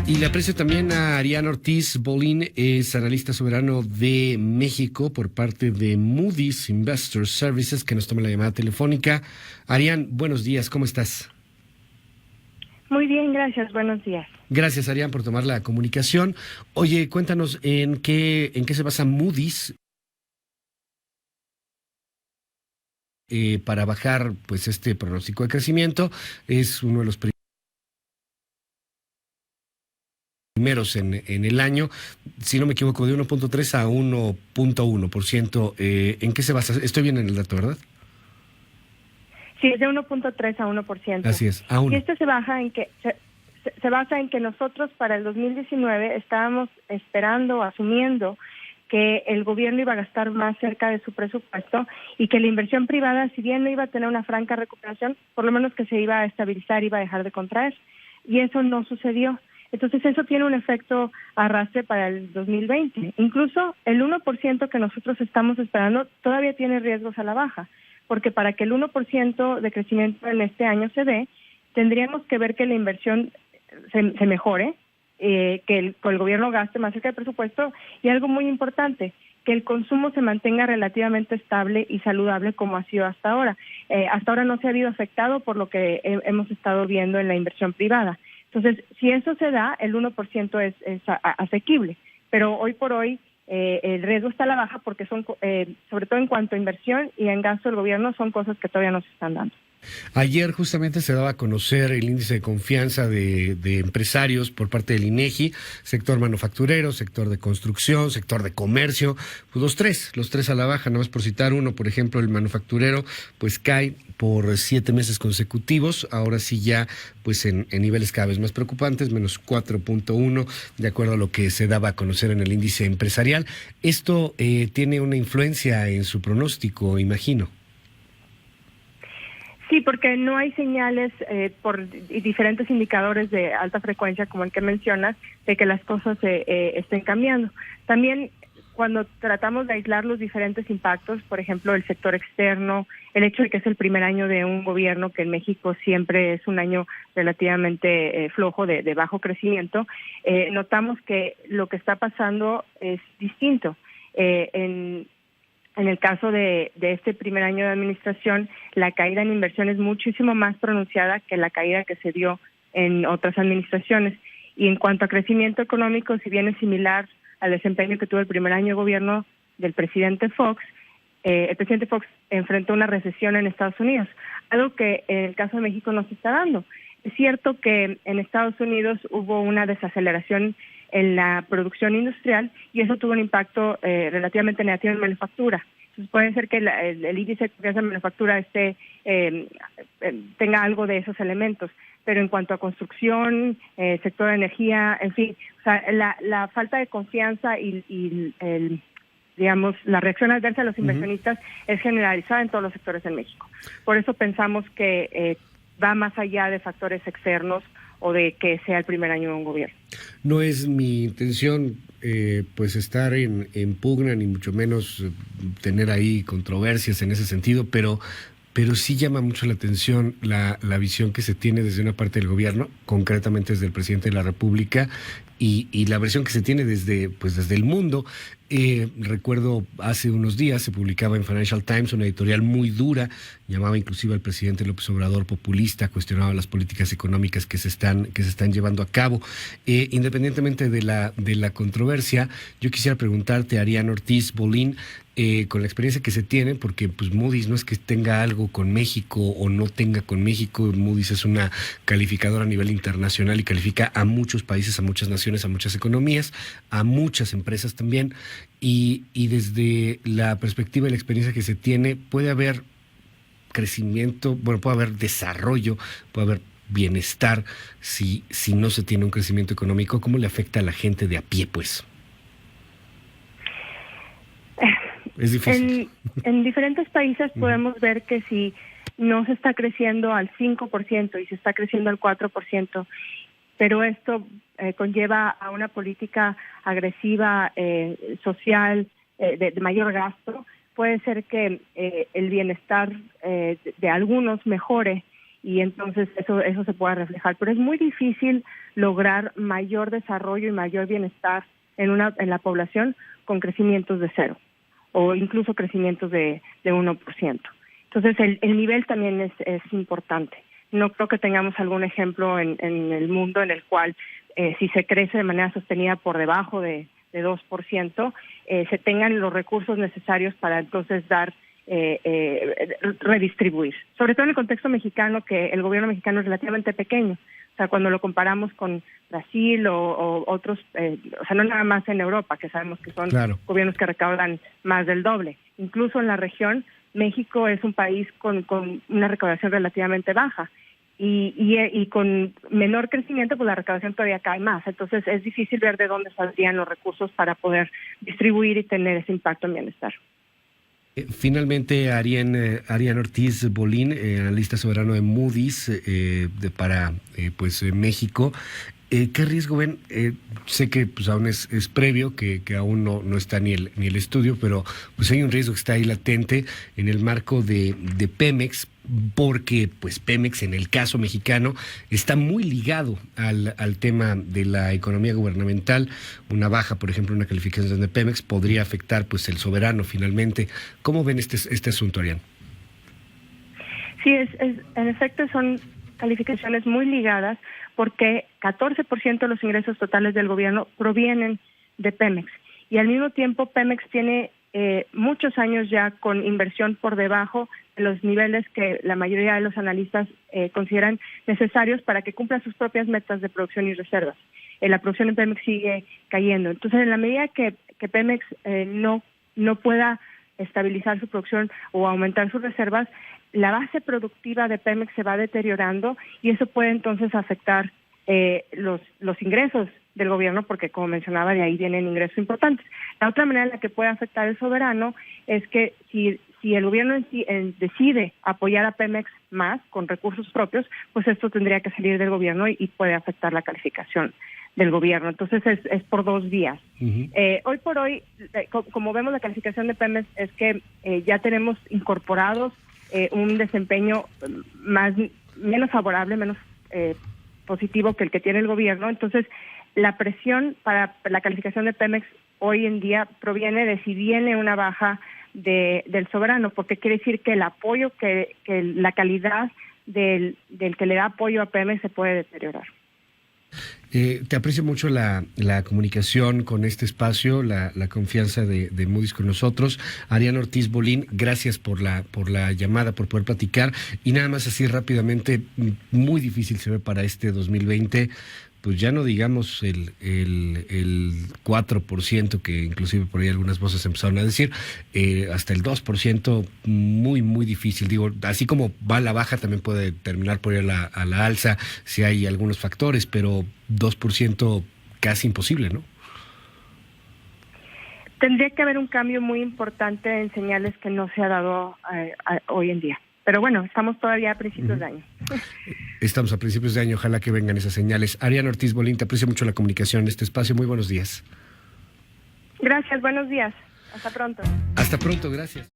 Y le aprecio también a Arián Ortiz Bolín, es analista soberano de México por parte de Moody's Investor Services, que nos toma la llamada telefónica. Arián, buenos días, ¿cómo estás? Muy bien, gracias, buenos días. Gracias, Arián, por tomar la comunicación. Oye, cuéntanos en qué se basa Moody's para bajar pues este pronóstico de crecimiento. Es uno de los primeros en el año, si no me equivoco, de 1.3 a 1.1%. ¿En qué se basa? Estoy bien en el dato, ¿verdad? Sí, es de 1.3 a 1%. Así es, a Y 1. esto se basa en que nosotros para el 2019 estábamos esperando, asumiendo que el gobierno iba a gastar más cerca de su presupuesto y que la inversión privada, si bien no iba a tener una franca recuperación, por lo menos que se iba a estabilizar, iba a dejar de contraer. Y eso no sucedió. Entonces eso tiene un efecto arrastre para el 2020. Incluso el 1% que nosotros estamos esperando todavía tiene riesgos a la baja, porque para que el 1% de crecimiento en este año se dé, tendríamos que ver que la inversión se mejore, que el gobierno gaste más cerca del presupuesto y algo muy importante, que el consumo se mantenga relativamente estable y saludable como ha sido hasta ahora. Hasta ahora no se ha habido afectado por lo que hemos estado viendo en la inversión privada. Entonces, si eso se da, el 1% es asequible, pero hoy por hoy el riesgo está a la baja porque son, sobre todo en cuanto a inversión y en gasto del gobierno, son cosas que todavía no se están dando. Ayer justamente se daba a conocer el índice de confianza de empresarios por parte del INEGI, sector manufacturero, sector de construcción, sector de comercio, pues los tres a la baja, nada más por citar uno, por ejemplo, el manufacturero, pues cae por 7 meses consecutivos, ahora sí ya pues en niveles cada vez más preocupantes, menos 4.1, de acuerdo a lo que se daba a conocer en el índice empresarial. Esto tiene una influencia en su pronóstico, imagino. Sí, porque no hay señales por diferentes indicadores de alta frecuencia, como el que mencionas, de que las cosas estén cambiando. También cuando tratamos de aislar los diferentes impactos, por ejemplo, el sector externo, el hecho de que es el primer año de un gobierno que en México siempre es un año relativamente flojo, de bajo crecimiento, notamos que lo que está pasando es distinto. En el caso de este primer año de administración, la caída en inversión es muchísimo más pronunciada que la caída que se dio en otras administraciones. Y en cuanto a crecimiento económico, si bien es similar al desempeño que tuvo el primer año de gobierno del presidente Fox, el presidente Fox enfrentó una recesión en Estados Unidos, algo que en el caso de México no se está dando. Es cierto que en Estados Unidos hubo una desaceleración en la producción industrial y eso tuvo un impacto relativamente negativo en manufactura. Entonces puede ser que el índice de confianza en manufactura tenga algo de esos elementos, pero en cuanto a construcción, sector de energía, en fin, o sea, la falta de confianza y digamos, la reacción adversa de los inversionistas es generalizada en todos los sectores en México. Por eso pensamos que va más allá de factores externos o de que sea el primer año de un gobierno. No es mi intención pues estar en pugna, ni mucho menos tener ahí controversias en ese sentido, pero sí llama mucho la atención la visión que se tiene desde una parte del gobierno, concretamente desde el presidente de la República, y la versión que se tiene desde el mundo. Recuerdo hace unos días se publicaba en Financial Times una editorial muy dura, llamaba inclusive al presidente López Obrador populista, cuestionaba las políticas económicas que se están llevando a cabo. Independientemente de la controversia, yo quisiera preguntarte, Arián Ortiz Bolín, con la experiencia que se tiene, porque pues Moody's no es que tenga algo con México o no tenga con México. Moody's es una calificadora a nivel internacional y califica a muchos países, a muchas naciones, a muchas economías, a muchas empresas también, y desde la perspectiva y la experiencia que se tiene, puede haber crecimiento, bueno, puede haber desarrollo, puede haber bienestar si no se tiene un crecimiento económico. ¿Cómo le afecta a la gente de a pie, pues? Es difícil. En diferentes países podemos ver que si no se está creciendo al 5% y se está creciendo al 4%, pero esto conlleva a una política agresiva, social, de mayor gasto, puede ser que el bienestar de algunos mejore y entonces eso se pueda reflejar. Pero es muy difícil lograr mayor desarrollo y mayor bienestar en la población con crecimientos de cero o incluso crecimientos de 1%. Entonces el nivel también es importante. No creo que tengamos algún ejemplo en el mundo en el cual si se crece de manera sostenida por debajo de 2%, se tengan los recursos necesarios para entonces redistribuir. Sobre todo en el contexto mexicano, que el gobierno mexicano es relativamente pequeño. O sea, cuando lo comparamos con Brasil o otros, o sea, no nada más en Europa, que sabemos que son gobiernos que recaudan más del doble. Incluso en la región, México es un país con una recaudación relativamente baja. Y con menor crecimiento, pues la recaudación todavía cae más. Entonces es difícil ver de dónde saldrían los recursos para poder distribuir y tener ese impacto en bienestar. Finalmente, Arián Ortiz Bolín, analista soberano de Moody's para México. ¿Qué riesgo ven? Sé que pues aún es previo, que aún no está ni el estudio, pero pues hay un riesgo que está ahí latente en el marco de Pemex, porque pues Pemex en el caso mexicano está muy ligado al tema de la economía gubernamental. Una baja, por ejemplo, una calificación de Pemex podría afectar pues el soberano finalmente. ¿Cómo ven este asunto, Arián? Sí, en efecto son calificaciones muy ligadas, porque 14% de los ingresos totales del gobierno provienen de Pemex. Y al mismo tiempo Pemex tiene muchos años ya con inversión por debajo de los niveles que la mayoría de los analistas consideran necesarios para que cumpla sus propias metas de producción y reservas. La producción en Pemex sigue cayendo. Entonces, en la medida que Pemex no pueda estabilizar su producción o aumentar sus reservas, la base productiva de Pemex se va deteriorando y eso puede entonces afectar los ingresos del gobierno, porque como mencionaba, de ahí vienen ingresos importantes. La otra manera en la que puede afectar el soberano es que si el gobierno decide apoyar a Pemex más con recursos propios, pues esto tendría que salir del gobierno y puede afectar la calificación del gobierno. Entonces es por dos vías. Uh-huh. Hoy por hoy, como vemos, la calificación de Pemex es que ya tenemos incorporados un desempeño menos favorable, menos positivo que el que tiene el gobierno. Entonces, la presión para la calificación de Pemex hoy en día proviene de si viene una baja del soberano, porque quiere decir que el apoyo, que la calidad del que le da apoyo a Pemex se puede deteriorar. Te aprecio mucho la comunicación con este espacio, la confianza de Moody's con nosotros. Arián Ortiz Bolín, gracias por la llamada, por poder platicar. Y nada más así rápidamente, muy difícil se ve para este 2020, pues ya no digamos el 4%, que inclusive por ahí algunas voces empezaron a decir, hasta el 2%, muy, muy difícil. Digo, así como va a la baja, también puede terminar por ir a la alza si hay algunos factores, pero 2% casi imposible, ¿no? Tendría que haber un cambio muy importante en señales que no se ha dado hoy en día. Pero bueno, estamos todavía a principios de año. Estamos a principios de año, ojalá que vengan esas señales. Arián Ortiz Bolín, te aprecio mucho la comunicación en este espacio. Muy buenos días. Gracias, buenos días. Hasta pronto. Hasta pronto, gracias.